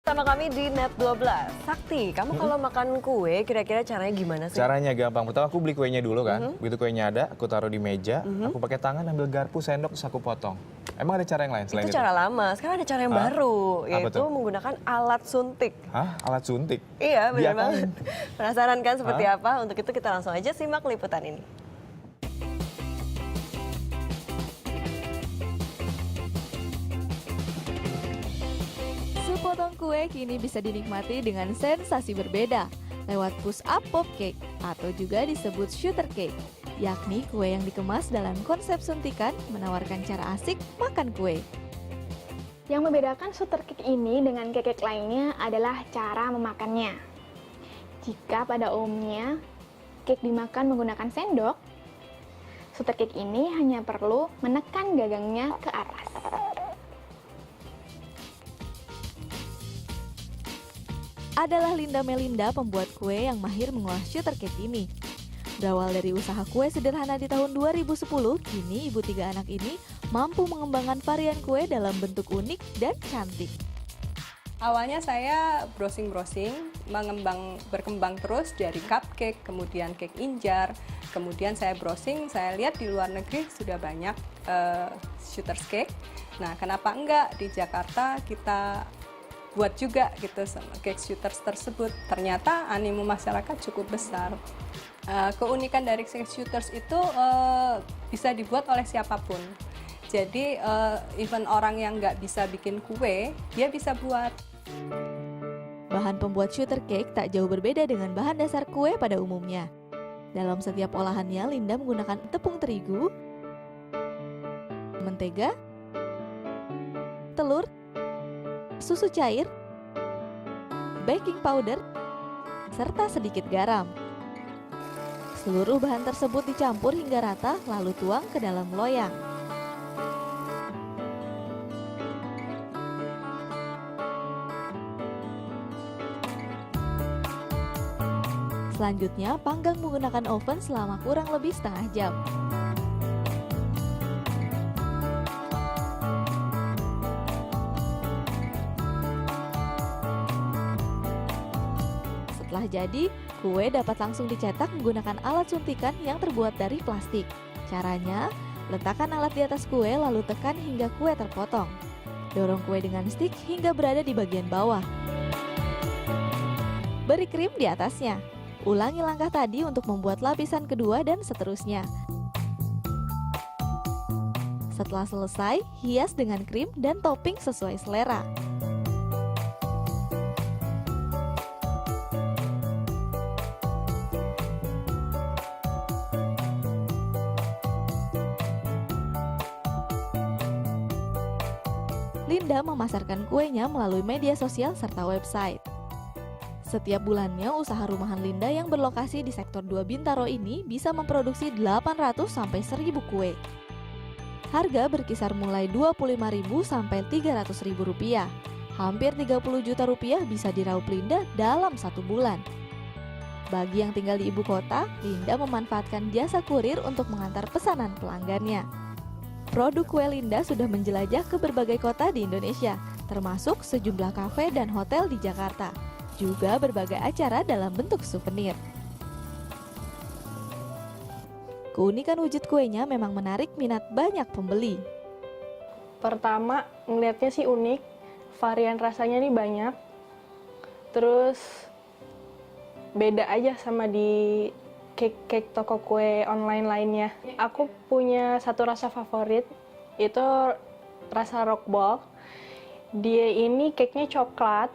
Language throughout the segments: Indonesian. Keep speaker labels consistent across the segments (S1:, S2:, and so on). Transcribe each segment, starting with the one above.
S1: Sama kami di Net 12. Sakti, kamu kalau makan kue kira-kira caranya gimana sih?
S2: Caranya gampang. Pertama aku beli kuenya dulu kan. Begitu kuenya ada, aku taruh di meja. Aku pakai tangan ambil garpu, sendok, terus aku potong. Emang ada cara yang lain selain
S1: Itu cara lama. Sekarang ada cara yang baru,
S2: Apa
S1: yaitu
S2: tuh?
S1: menggunakan alat suntik.
S2: Hah? Alat suntik?
S1: Iya, benar
S2: Diapain?
S1: banget. Penasaran kan seperti apa? Untuk itu kita langsung aja simak liputan ini.
S3: Sepotong kue kini bisa dinikmati dengan sensasi berbeda lewat push-up pop cake atau juga disebut shooter cake, yakni kue yang dikemas dalam konsep suntikan menawarkan cara asik makan kue.
S4: Yang membedakan shooter cake ini dengan cake lainnya adalah cara memakannya. Jika pada umumnya cake dimakan menggunakan sendok, shooter cake ini hanya perlu menekan gagangnya ke atas.
S3: Adalah Linda Melinda pembuat kue yang mahir mengolah shooter cake ini. Berawal dari usaha kue sederhana di tahun 2010, kini ibu 3 anak ini mampu mengembangkan varian kue dalam bentuk unik dan cantik.
S5: Awalnya saya browsing-browsing, berkembang terus dari cupcake, kemudian cake injar, kemudian saya browsing, saya lihat di luar negeri sudah banyak shooter cake. Nah, kenapa enggak di Jakarta kita buat juga gitu sama cake shooters tersebut. Ternyata animo masyarakat cukup besar. Keunikan dari cake shooters itu bisa dibuat oleh siapapun. Jadi even orang yang nggak bisa bikin kue, dia bisa buat.
S3: Bahan pembuat shooter cake tak jauh berbeda dengan bahan dasar kue pada umumnya. Dalam setiap olahannya, Linda menggunakan tepung terigu, mentega, telur, susu cair, baking powder, serta sedikit garam. Seluruh bahan tersebut dicampur hingga rata lalu tuang ke dalam loyang. Selanjutnya, panggang menggunakan oven selama kurang lebih setengah jam. Setelah jadi, kue dapat langsung dicetak menggunakan alat suntikan yang terbuat dari plastik. Caranya, letakkan alat di atas kue lalu tekan hingga kue terpotong. Dorong kue dengan stick hingga berada di bagian bawah. Beri krim di atasnya. Ulangi langkah tadi untuk membuat lapisan kedua dan seterusnya. Setelah selesai, hias dengan krim dan topping sesuai selera. Linda memasarkan kuenya melalui media sosial serta website. Setiap bulannya, usaha rumahan Linda yang berlokasi di sektor 2 Bintaro ini bisa memproduksi 800 sampai 1000 kue. Harga berkisar mulai Rp25.000 sampai Rp300.000. Hampir Rp30 juta bisa diraup Linda dalam 1 bulan. Bagi yang tinggal di ibu kota, Linda memanfaatkan jasa kurir untuk mengantar pesanan pelanggannya. Produk kue Linda sudah menjelajah ke berbagai kota di Indonesia, termasuk sejumlah kafe dan hotel di Jakarta. Juga berbagai acara dalam bentuk souvenir. Keunikan wujud kuenya memang menarik minat banyak pembeli.
S6: Pertama, ngelihatnya sih unik, varian rasanya nih banyak. Terus beda aja sama di cake toko kue online lainnya. Aku punya satu rasa favorit, itu rasa rock ball. Dia ini cake-nya coklat,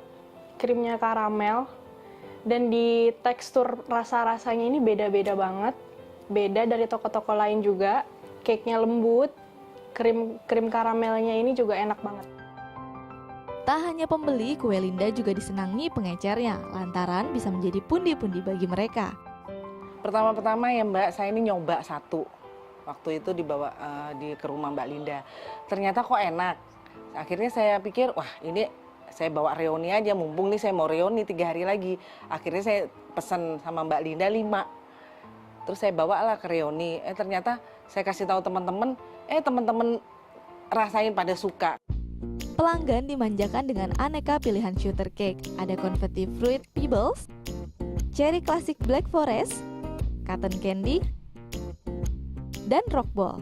S6: krimnya karamel, dan di tekstur rasa-rasanya ini beda-beda banget. Beda dari toko-toko lain juga. Cake-nya lembut, krim karamelnya ini juga enak banget.
S3: Tak hanya pembeli, kue Linda juga disenangi pengecernya, lantaran bisa menjadi pundi-pundi bagi mereka.
S7: Pertama-tama ya Mbak, saya ini nyoba satu. Waktu itu dibawa ke rumah Mbak Linda. Ternyata kok enak. Akhirnya saya pikir, wah ini saya bawa reoni aja, mumpung nih saya mau reoni 3 hari lagi. Akhirnya saya pesan sama Mbak Linda 5. Terus saya bawalah ke reoni. Ternyata saya kasih tahu teman-teman, teman-teman rasain pada suka.
S3: Pelanggan dimanjakan dengan aneka pilihan sugar cake. Ada confetti fruit pebbles, cherry classic black forest, cotton candy, dan rock ball.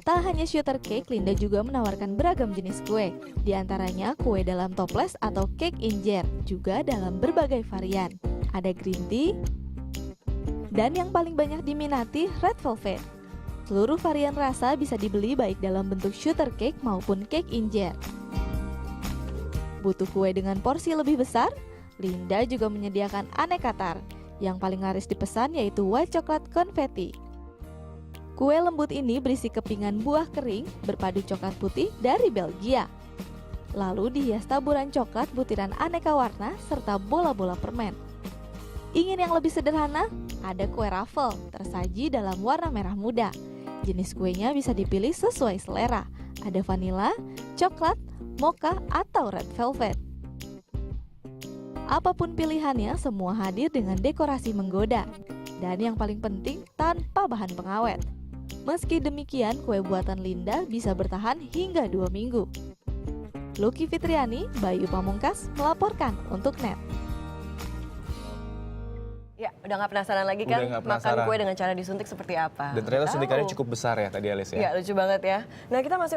S3: Tak hanya sugar cake, Linda juga menawarkan beragam jenis kue. Di antaranya kue dalam toples atau cake injer, juga dalam berbagai varian. Ada green tea, dan yang paling banyak diminati red velvet. Seluruh varian rasa bisa dibeli baik dalam bentuk sugar cake maupun cake injer. Butuh kue dengan porsi lebih besar? Linda juga menyediakan aneka tart. Yang paling laris dipesan yaitu white chocolate confetti. Kue lembut ini berisi kepingan buah kering berpadu coklat putih dari Belgia. Lalu dihias taburan coklat butiran aneka warna serta bola-bola permen. Ingin yang lebih sederhana? Ada kue ruffle tersaji dalam warna merah muda. Jenis kuenya bisa dipilih sesuai selera. Ada vanila, coklat, mocha, atau red velvet. Apapun pilihannya, semua hadir dengan dekorasi menggoda. Dan yang paling penting, tanpa bahan pengawet. Meski demikian, kue buatan Linda bisa bertahan hingga 2 minggu. Lucky Fitriani, Bayu Pamungkas, melaporkan untuk NET.
S1: Ya, udah nggak penasaran lagi
S2: Udah
S1: kan
S2: nggak
S1: makan
S2: penasaran.
S1: kue dengan cara disuntik seperti apa?
S2: Dan ternyata
S1: Tahu.
S2: suntikannya cukup besar ya tadi Alice ya.
S1: Iya, lucu banget ya. Nah, kita masih